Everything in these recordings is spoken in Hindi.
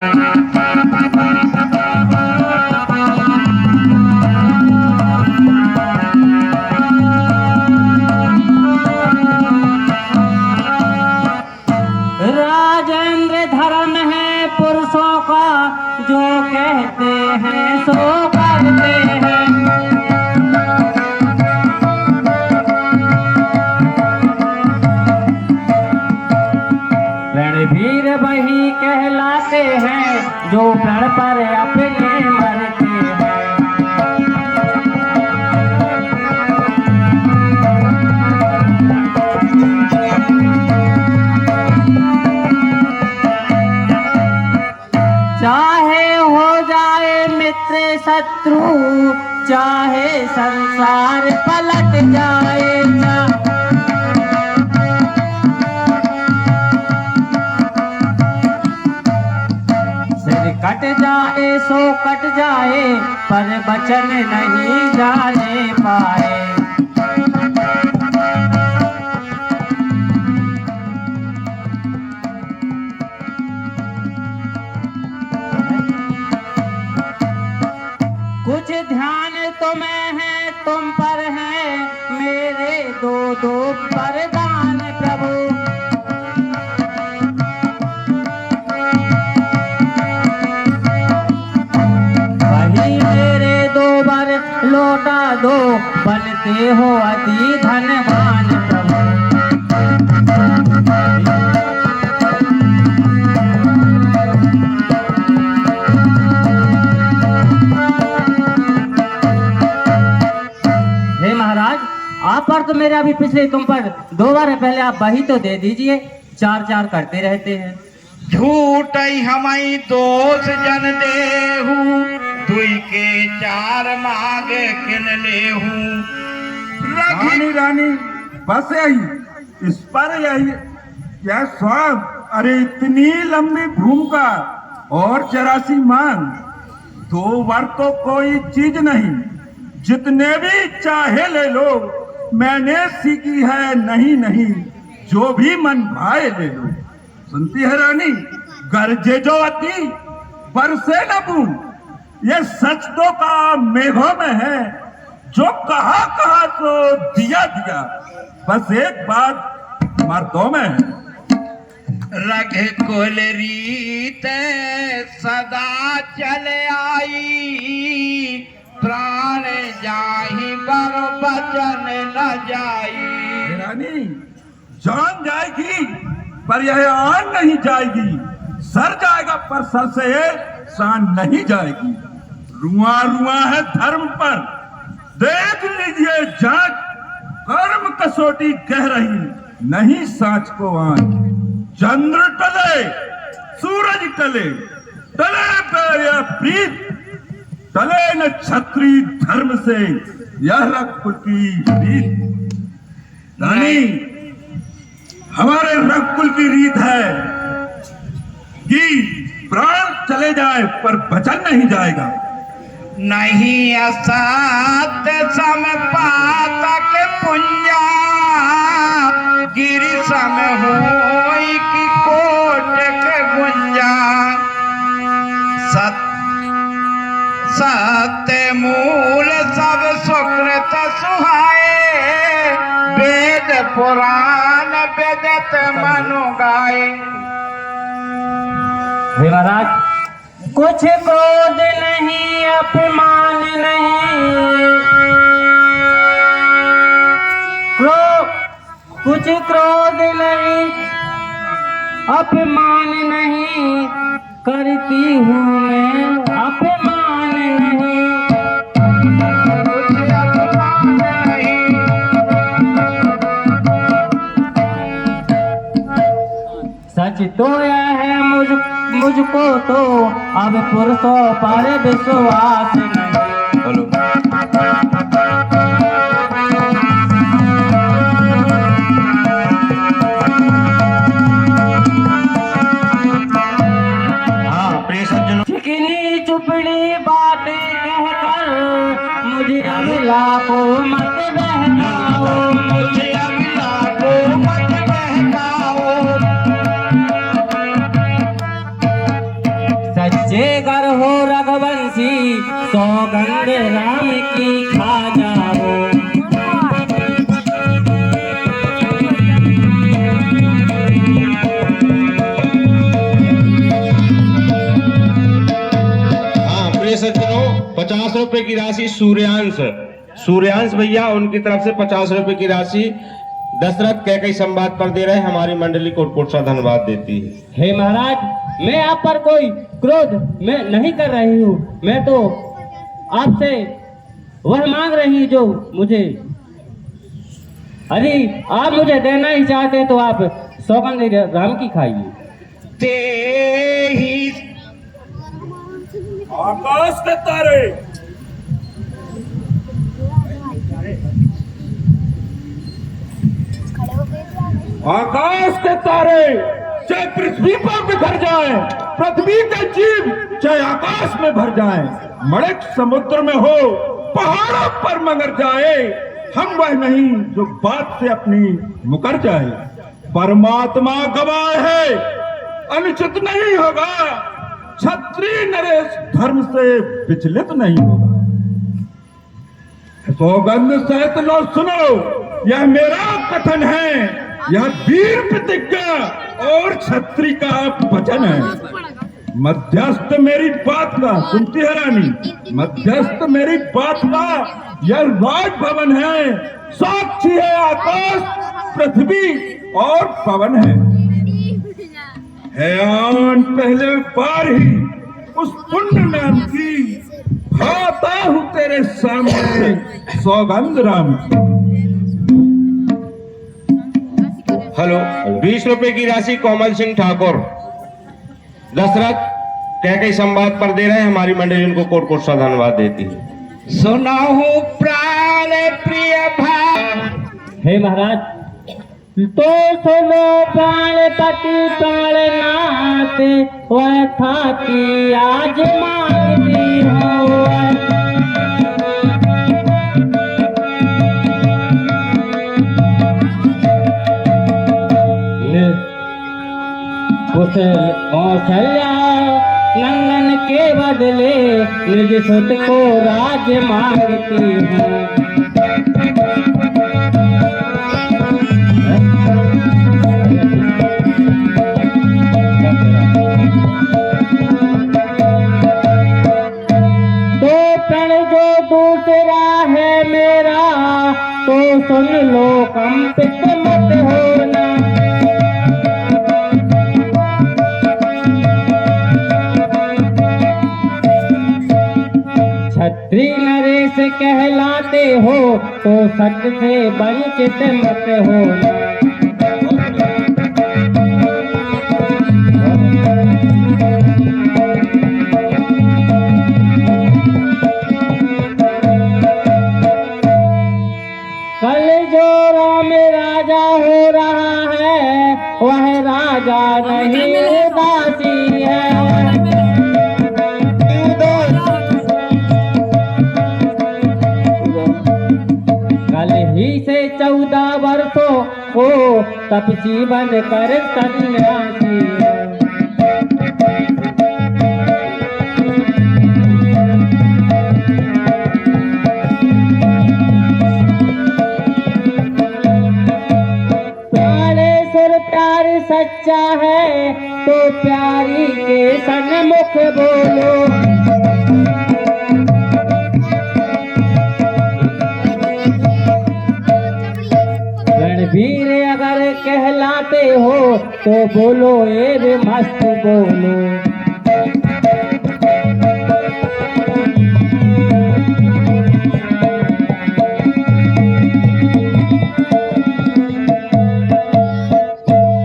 राजेंद्र धर्म है पुरुषों का, जो कहते हैं सो करते हैं। रणवीर वही कहलाते हैं, जो प्रण पर अपने मरते हैं। चाहे हो जाए मित्र शत्रु, चाहे संसार पलट जाए, सिर कट जाए सो कट जाए, पर वचन नहीं जाने पाए। कुछ ध्यान तुम्हें है, तुम पर है मेरे दो दो वरदान प्रभु। वही मेरे दो वर लौटा दो, बनते हो अति धनवान प्रभु। आप पर तो मेरे अभी पिछले तुम पर 2 बार है, पहले आप वही तो दे दीजिए, 4-4 करते रहते हैं। झूठ हमारी दोष जन देहू, दुई के 4 मांग किन लेहू। रानी रानी बस यही, इस पर यही यह स्वाद। अरे इतनी लंबी भूमिका और 84 मांग, 2 बार तो कोई चीज नहीं, जितने भी चाहे ले लो। मैंने सीखी है नहीं नहीं, जो भी मन भाए ले लो। सुनती है रानी, गरजे जो अति बरसे न बूंद, ये सच तो का मेघों में है, जो कहा कहा तो दिया दिया। बस एक बात मर्दों में है, रघे कुल रीत सदा चले आई, प्राण जाही पर बचन न जाई। रानी जान जाएगी पर यह आन नहीं जाएगी, सर जाएगा पर सर से शान नहीं जाएगी। रुआ रुआ है धर्म पर, देख लीजिए जांच, कर्म कसौटी कह रही नहीं साँच को आंच। चंद्र टले सूरज टले, टले पे यह प्रीत, टले न क्षत्रिय धर्म से यह रघुकुल की रीत। रानी हमारे रघुकुल की रीत है कि प्राण चले जाए पर वचन नहीं जाएगा। नहीं असत सम पातक पुंजा, गिरि सम होई की कोटक गुंजा। सत्य मूल सब सुकृत सुहाए, वेद पुराण वेदत मनु गाए। महाराज कुछ क्रोध नहीं, अपमान नहीं, कुछ क्रोध नहीं, अपमान नहीं, करती हूँ मैं अपमान नहीं। सच तो यह है मुझको तो अब पुरुषों पर विश्वास नहीं। चिकनी चुपड़ी बातें कहकर मुझे अगला को मत बहकाओ, मुझे अगला को मत बहकाओ। जेगर हो रघुवंशी सौगंध राम की खा जाओ। हाँ प्रिय सज्जनों, 50 रुपए की राशि सूर्यांश भैया उनकी तरफ से 50 रुपए की राशि दशरथ कैकई संवाद पर दे रहे हैं। हमारी मंडली कोट सा धन्यवाद देती है। हे महाराज, मैं आप पर कोई क्रोध मैं नहीं कर रही हूँ। मैं तो आपसे वह मांग रही हूँ जो मुझे, अरे आप मुझे देना ही चाहते तो आप सौगंध राम की खाइए। ते ही आकाश के तारे, आकाश के तारे चाहे पृथ्वी पर बिखर जाएं, पृथ्वी के जीव चाहे आकाश में भर जाएं, मणिक समुद्र में हो, पहाड़ों पर मगर जाए, हम वह नहीं जो बात से अपनी मुकर जाए। परमात्मा गवाह है, अनुचित नहीं होगा, क्षत्रिय नरेश धर्म से विचलित नहीं होगा। सौगंध सहित लो सुनो, यह मेरा कथन है, यह वीर प्रतिज्ञा और क्षत्रिय का वचन है। मध्यस्थ मेरी बात का, सुनती है रानी, मध्यस्थ मेरी बात का यह राजभवन है, साक्षी है आकाश, पृथ्वी और पवन है आन पहले बार ही उस पुण्य नाम की खाता हूं तेरे सामने सौगंध राम की। हेलो, 20 रुपए की राशि कोमल सिंह ठाकुर दशरथ कैकई संवाद पर दे रहे हैं। हमारी मंडली उनको कोट सा धन्यवाद देती है। सुनाहु प्राण प्रिय भाई। हे महाराज, तो सुनो प्राणपति प्राणनाथ, वह था कि आज मांगती हो। उस कौशल्या नंदन के बदले निज सुत को राज मांगती हूँ। तो प्रण जो दूसरा है मेरा, तो सुन लो कंपित मत होना। क्षत्रिय नरेश कहलाते हो तो सत्य से वंचित मत होना। कल जो राम राजा हो रहा है, वह राजा नहीं उदासी है। कल ही से 14 वर्षों को तपसी बन कर सन्यासी है। प्राणेश्वर प्यार सच्चा है, तो प्यारी के सन्मुख बोलो। रणवीर अगर कहलाते हो तो बोलो ए मस्त बोलो।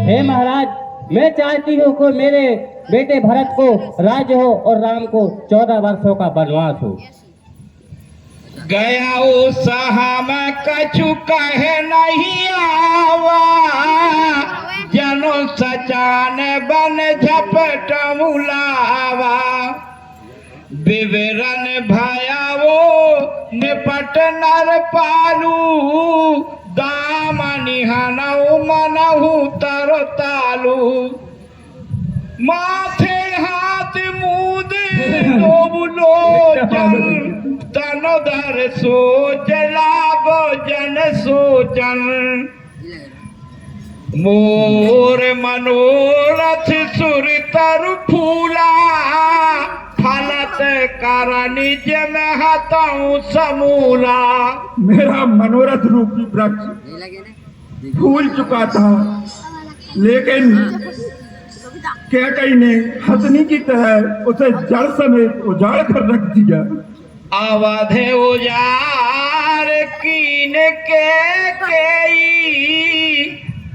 हे महाराज, मैं चाहती हूँ कि मेरे बेटे भरत को राज्य हो और राम को 14 वर्षों का वनवास हो। गया ओ सहाम कछु कहे नहीं आवा, जनो सचान बन झपट मुलावा। विवरण भयावो निपट नर पालू, दाम निहनऊ मनहु तर तालू। माथे हाथ मूद सोचन तन धर सोच लागो जन सोचन मोर मनोरथ सुर तर फूला फलत कर निज में हताऊं समूला। मेरा मनोरथ रूपी वृक्ष फूल चुका था, लेकिन कैकई ने हथनी की तरह उसे जड़ समेत उजाड़ कर रख दिया। अवध उजार कीन के कई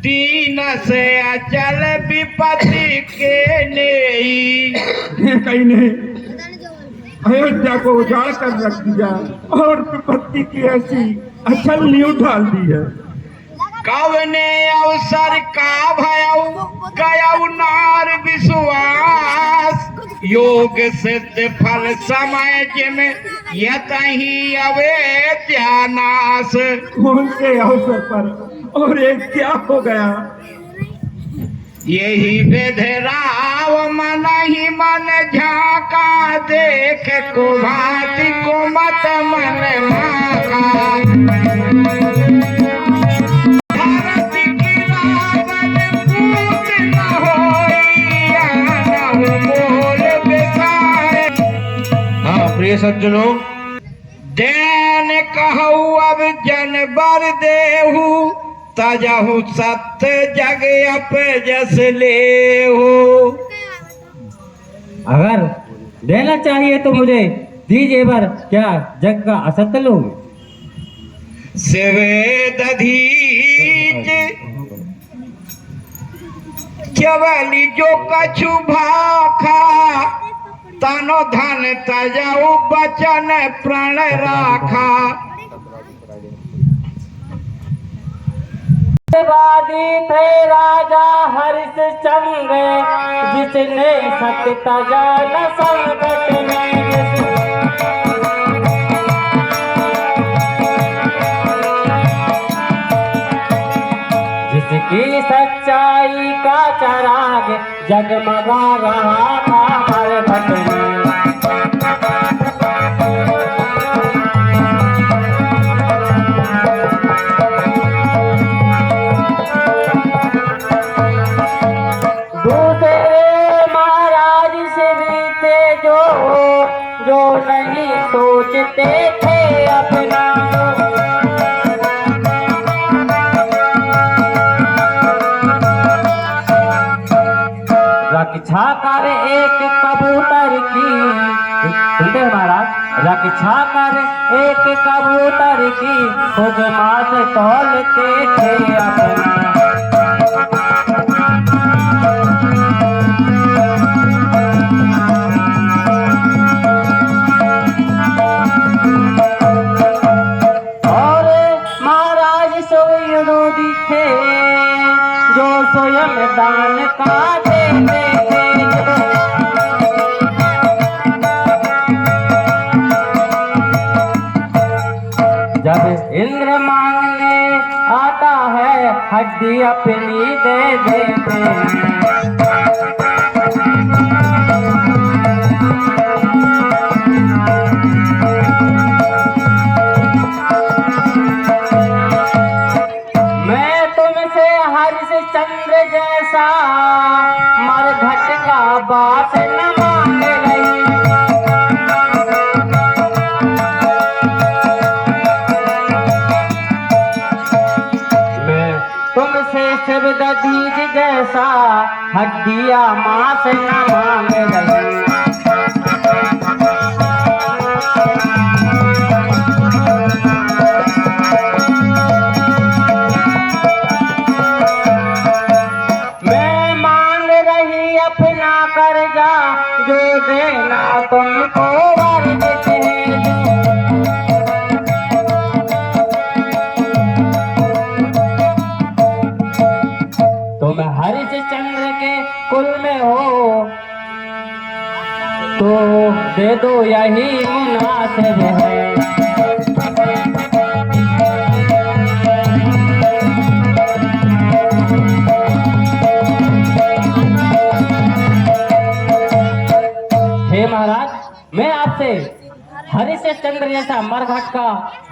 तीन से अचल विपत्ति के नेई। कैकई ने अयोध्या को उजाड़ कर रख दिया और विपत्ति की ऐसी अचल नींव ढाल दी है। कवने अवसर का भयऊ गयऊ नार विश्वास योग सिद्ध फल समय जिम यतही अवेद्यानाश। कौन से अवसर पर और एक क्या हो गया? यही विधराव मन ही मन झाका देख कुभाति कुमत मन माका। भारत की रावण पूत न होई आनहु मोल बिसाए। हाँ प्रिय सज्जनों, देन कहू अब जन बर देहू तजहु सत्य जग अप जस लेहू। अगर देना चाहिए तो मुझे दीजिए, पर क्या जग का असत्य लूं? सेवेद धीज केवली जो कछु भाखा तनो धन तजहु बचन प्रण राखा। वादी थे राजा हरिश्चंद्र जिसने सत्य तजा न संकट में। जिसकी सच्चाई का चराग जगमगा रहा था हर घट में। जो नहीं सोचते थे अपना, रक्षा कर एक कबूतर की, सुनते महाराज, रक्षा कर एक कबूतर की खुद मात तौलते थे अपना। जो स्वयं दान का देते थे, जब इंद्र मांगने आता है हड्डी अपनी दे देते हैं। चंद्र जैसा मरघट का बात न मान रही। मैं तुमसे शिव दधीज जैसा हड्डियां मांस न मांग रही। जो देना तुमको वर्जित है। तुम हरिश्चंद्र के कुल में हो तो दे दो यही मुनासिब है। महाराज, मैं आपसे हरिश्चंद्र जैसा मरघट का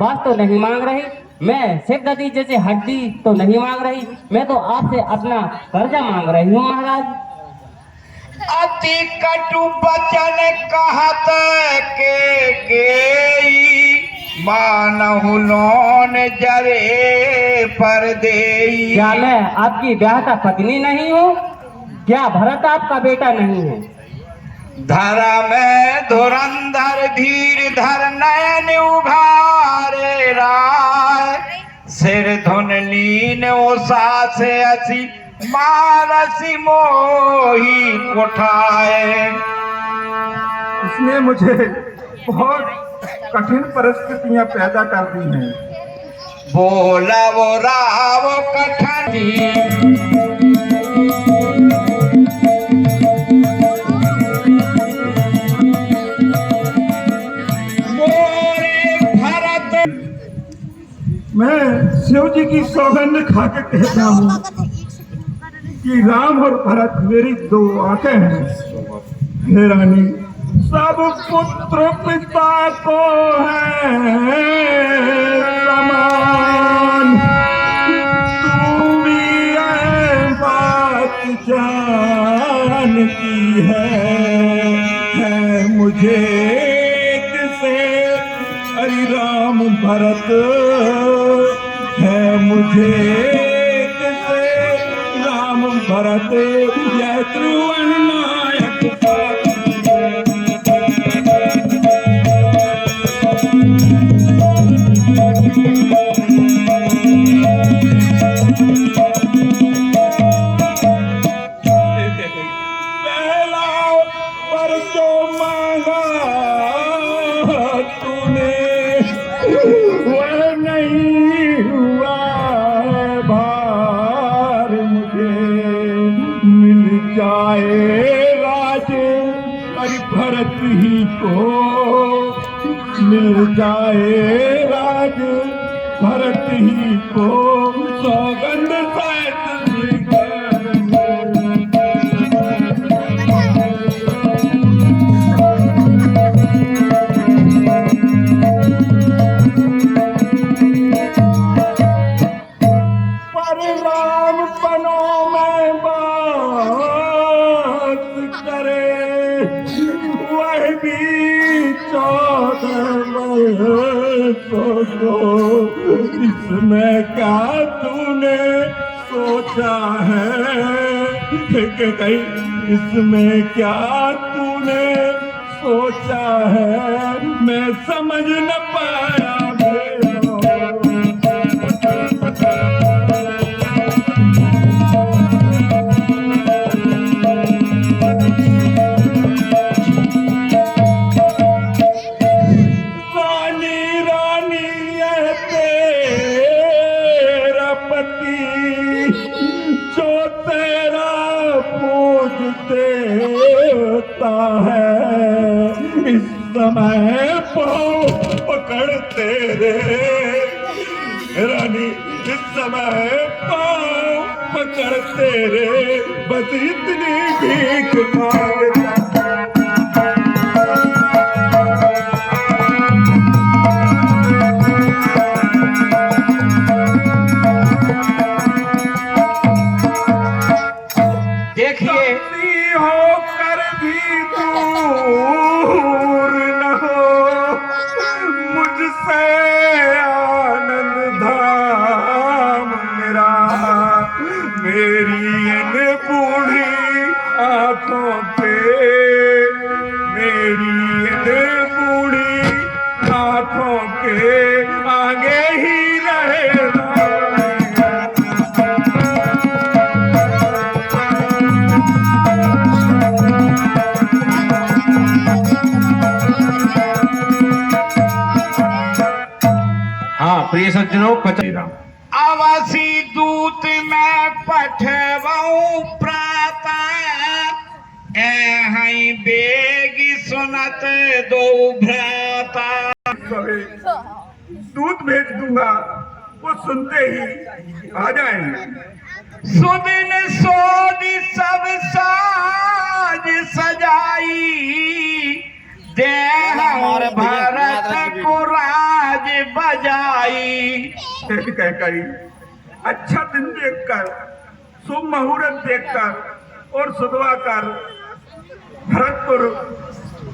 बात तो नहीं मांग रही, मैं सिर गदी जैसे हड्डी तो नहीं मांग रही, मैं तो आपसे अपना कर्जा मांग रही हूँ महाराज। अति कटु बचन कहत के मानहु लोन जरे पर देई। क्या मैं आपकी ब्याहता पत्नी नहीं हूँ? क्या भरत आपका बेटा नहीं है? धर्म धुरंधर धीर धर नयन उघारे राय, सिर धुन लीन उषा से असी मारसी मोही उठाए। इसने मुझे बहुत कठिन परिस्थितियां पैदा कर दी हैं। बोला वो राव कठिन मैं शिव जी की सौगंध खा के कहता हूँ कि राम और भरत मेरी दो आंखें हैं। हे रानी, सब पुत्र पिता को है समान, तू भी ये बात जानती है मुझे किसे हरि राम भरत है मुझे किसे राम भरत यह त्रिभुवन नायक पहला पर जो मांगा तूने वह नहीं हुआ भार, मुझे मिल जाए राज हरि भरत ही को, मिल जाए राज भरत ही को, सौगंध सहित इसमें क्या तूने सोचा है कि कहीं इसमें क्या तूने सोचा है मैं समझ न पाया। इस समय पाँव पकड़ तेरे रानी, इस समय पाँव पकड़ तेरे बस इतनी भीख मांगता। देखिए होकर भी दूर न हो मुझसे आनंद धाम मेरा, मेरी इन बूढ़ी आंखों पे, मेरी इन बूढ़ी आंखों के आगे ही रहेगा। प्रिय सज्जनों, अवसी दूत मैं पठवाऊं प्रातः, ऐ बेगी सुनत दो भ्राता। दूध भेज दूंगा, वो सुनते ही आ जाएंगे। सुदिन सोदी सब साज सजाई, दे भरत कैकई, अच्छा दिन देखकर, शुभ मुहूर्त देखकर और सुधवा कर भरतपुर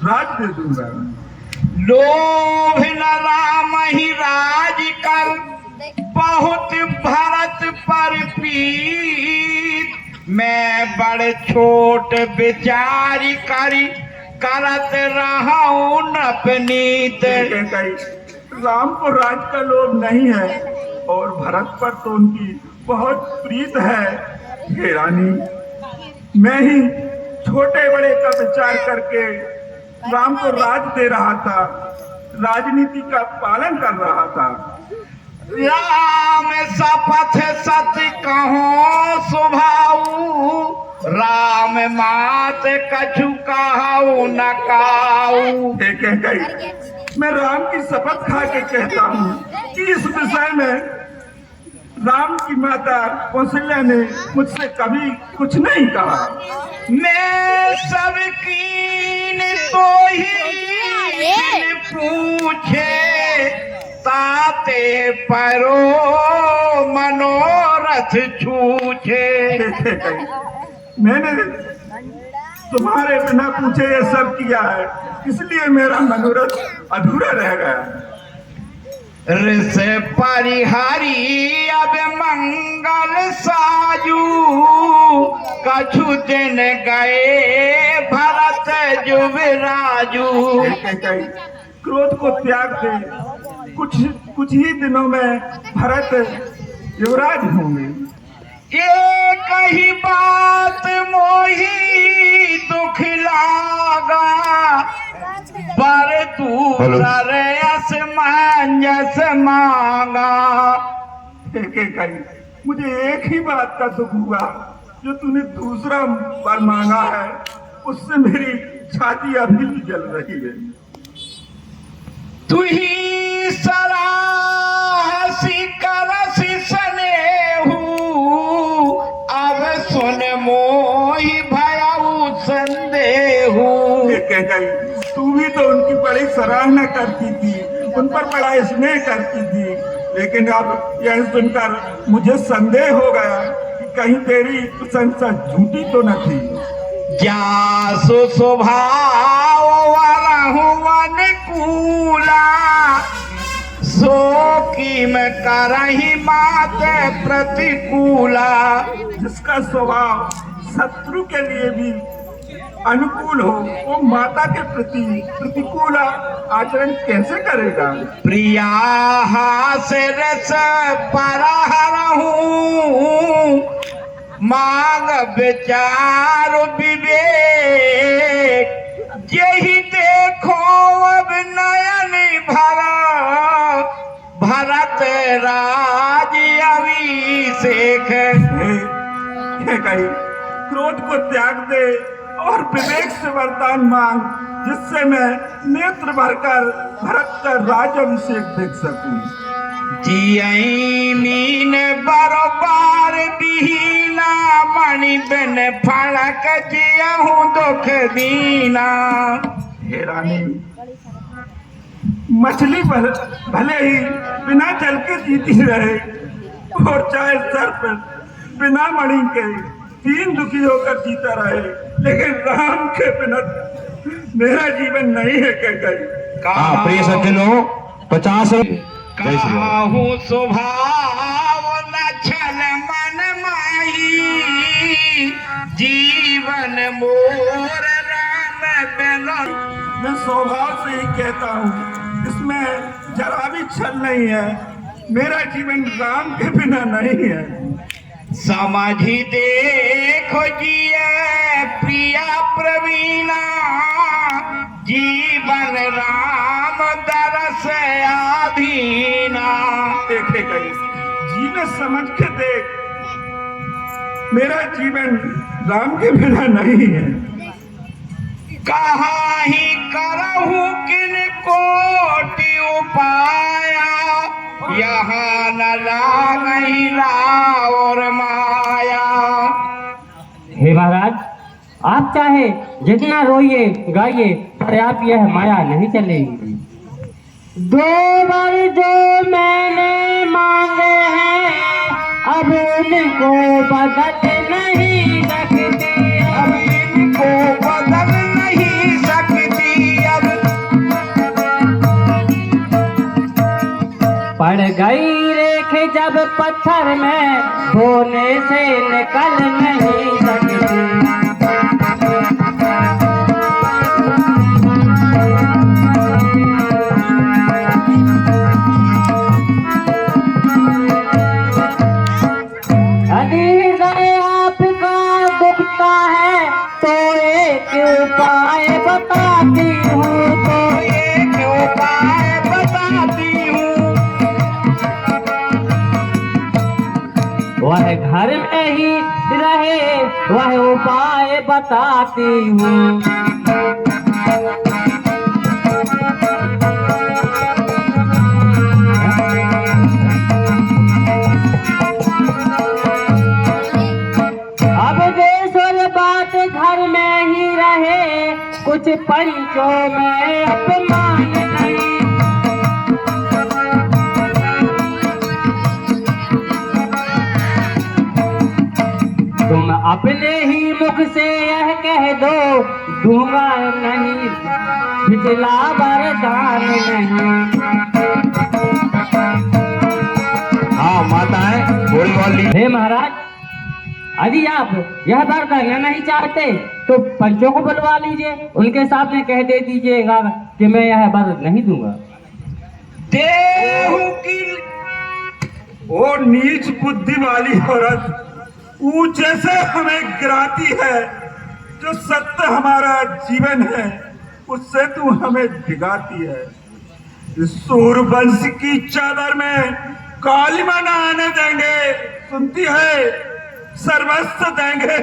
राज दे दूंगा। लोभ न राम ही राज कर, बहुत भरत पर पीत। मैं बड़ छोट विचार करी, करत रहा हूं नपनीत। कैकई, राम को राज का लोभ नहीं है और भरत पर तो उनकी बहुत प्रीत है। हे रानी, मैं ही छोटे बड़े का विचार करके राम को राज दे रहा था, राजनीति का पालन कर रहा था। राम शपथ सत्य कहो सुभाऊ, राम मात कछु कहू न काऊ। कैकई, मैं राम की शपथ खा के कहता हूँ कि इस विषय में राम की माता कौशल्या ने मुझसे कभी कुछ नहीं कहा। मैं सब कीन तो ही पूछे, ताते परो मनोरथ छूछे। मैंने तुम्हारे बिना पूछे ये सब किया है, इसलिए मेरा मनोरथ अधूरा रह गया। ऋष परिहारी अब मंगल साजू, कछु दिन गए भरत युवराजू। क्रोध को त्याग दे, कुछ ही दिनों में भरत युवराज होंगे। एक ही बात मोही दुख लागा, पर दूसर असमंजस मांगा। मुझे एक ही बात का दुख हुआ, जो तूने दूसरा बार मांगा है, उससे मेरी छाती अभी भी जल रही है। तू ही सराहसी करसी स्नेहू, अब सुन मोहि भयउ संदेहू। तू भी तो उनकी बड़ी सराहना करती थी, उन पर बड़ा स्नेह करती थी, लेकिन अब यह सुनकर मुझे संदेह हो गया कि कहीं तेरी प्रशंसा झूठी तो न थी। जासु स्वभाव वाला हुआ अनुकूला, सो की मैं करही मात प्रतिकूला। जिसका स्वभाव शत्रु के लिए भी अनुकूल हो, वो माता के प्रति प्रतिकूल आचरण कैसे करेगा। प्रिया से रस परहरहूं, मांग विचार विवेक। यही देखो अब नयन भरा, भरत राज अभिषेक। क्रोध को त्याग दे और विवेक से वरदान मांग, जिससे मैं नेत्र भरकर भरत का राज अभिषेक देख सकूं। जियई मीन बरोबार दीना, मणि बिन फड़क जियहूं दुख दीना। हे रानी, मछली भले ही बिना जल के जीती रहे और चाहे सर पर बिना मणि के तीन दुखी होकर जीता रहे, लेकिन राम के बिना मेरा जीवन नहीं है। प्रिय सज्जनों, 50 काहू स्वभाव न छल मन माही, जीवन मोर राम बिना। मैं स्वभाव से ही कहता हूँ, इसमें जरा भी छल नहीं है। मेरा जीवन राम के बिना नहीं है। समझी देखो जिए प्रिया प्रवीणा, जीवन राम दरस आधीना। देखे गई जीवन समझ के देख, मेरा जीवन राम के बिना नहीं है। कहाँ ही करहूं किन कोटि उपाया, यहाँ न लागई और माया। हे महाराज, आप चाहे जितना रोइए गाइए, पर आप यह माया नहीं चलेगी। दो बार जो मैंने मांगे अब इनको बदल नहीं सकती, अब इनको बदल नहीं सकती। अब पड़ गई रेख जब पत्थर में, होने से निकल नहीं सकती। तो एक उपाय बताती हूँ, तो एक उपाय बताती हूँ। वह घर में ही रहे, वह उपाय बताती हूँ। अब देश और बात घर में ही रहे, कुछ पंचों में अपमान नहीं। तुम अपने ही मुख से यह कह दो, दूंगा नहीं पिछला वरदान नहीं। हाँ माताएं बोल बोली। हे महाराज, यदि आप यह वरदान नहीं चाहते तो पंचों को बुलवा लीजिए, उनके सामने कह दे दीजिएगा कि मैं यह वर नहीं दूंगा। देहु की वो नीच बुद्धि वाली औरत ऊंचे से हमें गिराती है। जो सत्य हमारा जीवन है उससे तू हमें भिगाती है। इस सूरवंश की चादर में कालिमा न आने देंगे, सुनती है? सर्वस्व देंगे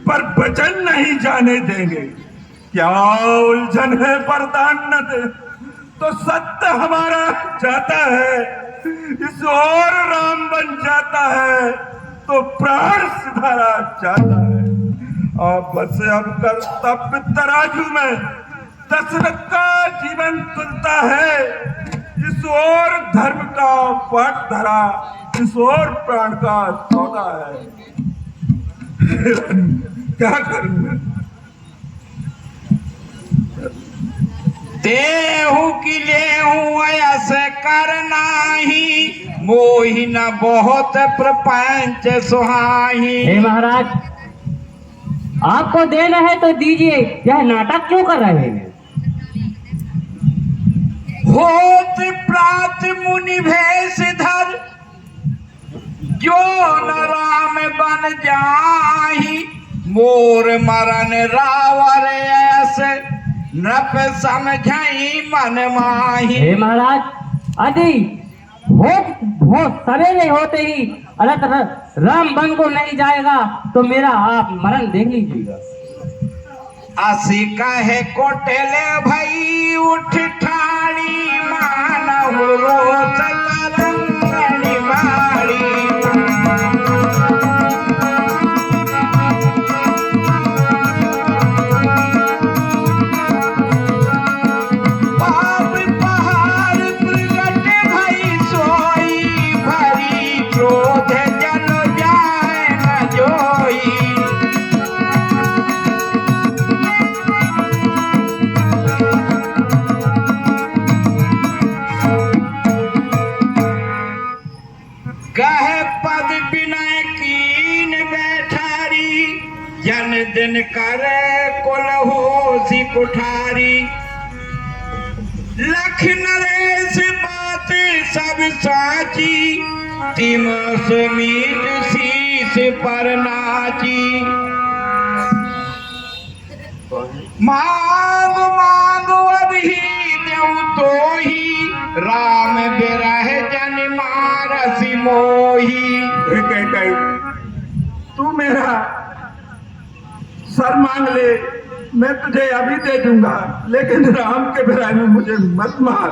पर वचन नहीं जाने देंगे। क्या उलझन है, वरदान न दे तो सत्य हमारा जाता है, इस और राम बन जाता है तो प्राण सिधारा जाता है। अब बस अब कर्तव्य तराजू में दशरथ का जीवन तुलता है, इस और धर्म का पाठ धरा, इस और प्राण का सौदा है। क्या करूं? देहु की लेहू ऐसे करना ही, मोहि न बहुत प्रपंच सुहाही। हे महाराज, आपको देना है तो दीजिए, यह नाटक क्यों कर रहे हैं? होत प्रात मुनि भेष धर, जो न राम बन जाही। मोर मरण रावर ऐसे, नृप समझई मन माही। हे महाराज, यदि हो सवेरे होते ही अनंत राम बन को नहीं जाएगा तो मेरा आप मरण देख लीजिएगा। असी कहे कोटेले भई उठ ठाणी, मानव रोज करंगनी मारी। पाप पहाड़ प्रगट भई सोई, भरी क्रोध जन जाए न जोई। कहे पद विनय कीन बैठारी, जन दिन करे कुल होसी कुठारी। लख नरेश बात सब साची, तिम समीत शीश पर नाची। मांग मांग अभी देऊ तो ही, राम बिरह जन मारसी मोही। तू मेरा सर मांग ले, मैं तुझे अभी दे दूंगा, लेकिन राम के विरह में मुझे मत मार।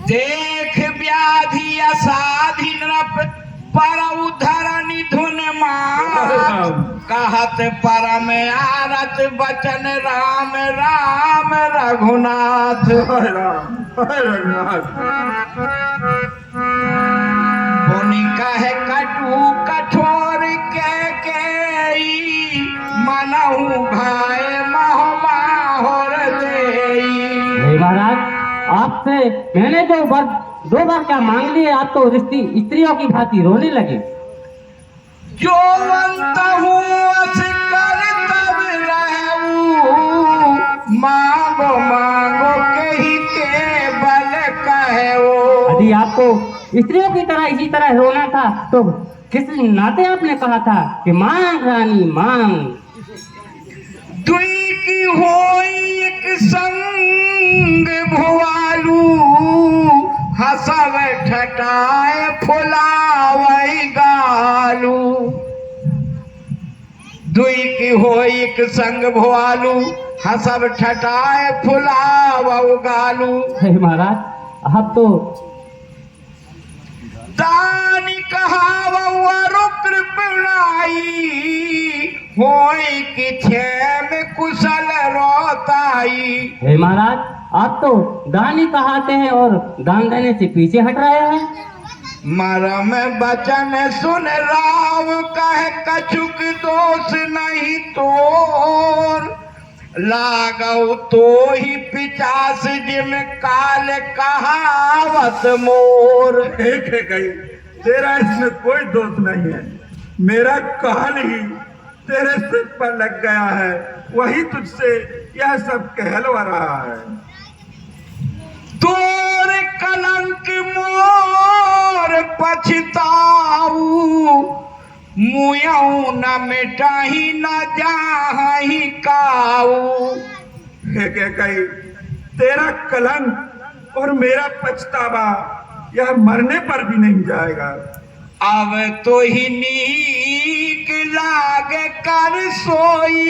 देख व्याधि असाधि नृप, पर उधर निधुन मार। कहत परम आरत बचन राम राम रघुनाथ। हाय राम, हाय रघुनाथ। बोल उनका है कटु कठोर के मनहु भाई महमाहोर देई। हे महाराज, आपसे मैंने दो बार क्या मांग लिए, आप तो स्त्रियों की भांति रोने लगे। जो अंत हूँ कर तब रहूं, मांगो मांगो कही के बल कहो। यदि आपको स्त्रियों की तरह इसी तरह रोना था तो किस नाते आपने कहा था कि मांग रानी मांग। दुई की होई एक संग भुआलू, हसव ठटाए फुलावई गालू। दुई की होई एक संग भुआलू, हसव ठटाए फुलावऊ गालू। हे महाराज, आप तो दानी कहावरु कृपणाई, होई कि क्षेम कुशल रोताई। हे महाराज, आप तो दानी कहाते हैं और दान देने से पीछे हट रहे हैं। मरम बचन सुन राव कह कछुक दोष नहीं तोर, लागौ तो ही पिचास जिम काल कहावत मोर। एक है कहीं, तेरा इसमें कोई दोष नहीं है। मेरा काल ही तेरे सिर पर लग गया है, वही तुझसे यह सब कहलवा रहा है। तोर कलंक मोर पछताऊ, मुयऊ न मिटाही न जाही काऊ। कहीं तेरा कलंक और मेरा पछतावा यह मरने पर भी नहीं जाएगा। अब तो ही नीक लागे कर सोई,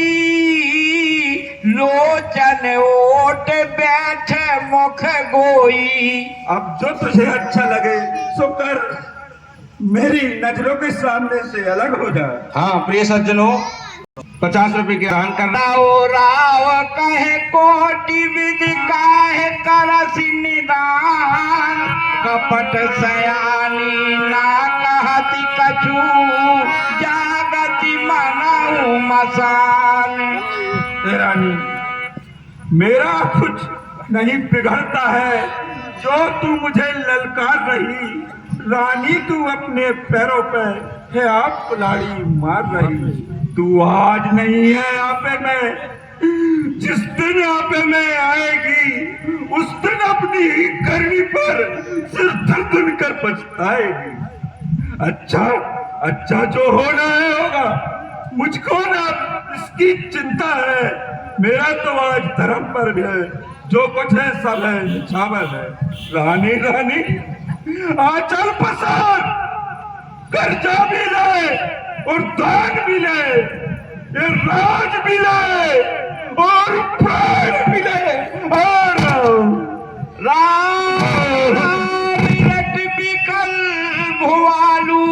लोचन ओट बैठे मुख गोई। अब जो तुझे अच्छा लगे सो कर, मेरी नजरों के सामने से अलग हो जा। हाँ प्रिय सज्जनों, 50 रुपए की दान करना। राव राव कहे कोटि विधि काहे करसि निदान, कपट सयानी ना कहति कछु, जागति मनऊ मसान। रानी, मेरा कुछ नहीं बिगड़ता है जो तू मुझे ललकार रही। रानी, तू अपने पैरों पे है आप कुल्हाड़ी मार रही। तू आज नहीं है आपे में, जिस दिन आपे में आएगी उस दिन अपनी ही करनी पर सिर दर्द कर पछताएगी। अच्छा जो होना है होगा, मुझको ना इसकी चिंता है। मेरा तो आज धर्म पर भी है, जो कुछ है सब है निछावर है। रानी आंचल पसार, कर्जा भी ले और दान भी ले, ये राज भी ले और प्राण भी ले। और राम रट बिकल भुआलू,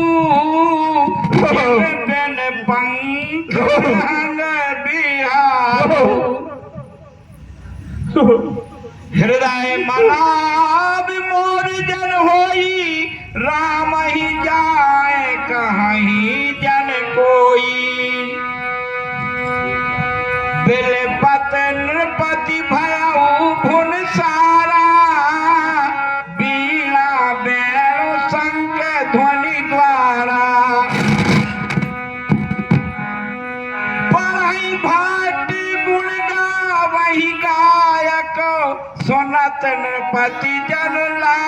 बिन पंख रंग बिहारू। हृदय मनाब मोर जन होई, राम ही जाए कहीं जन कोई। बिल पत नृपति भयऊ भुन सारा, बीणा बैरो शंख ध्वनि द्वारा। पढ़ई भाटी गुण गावहि गायक, सुनत नृपति जन ला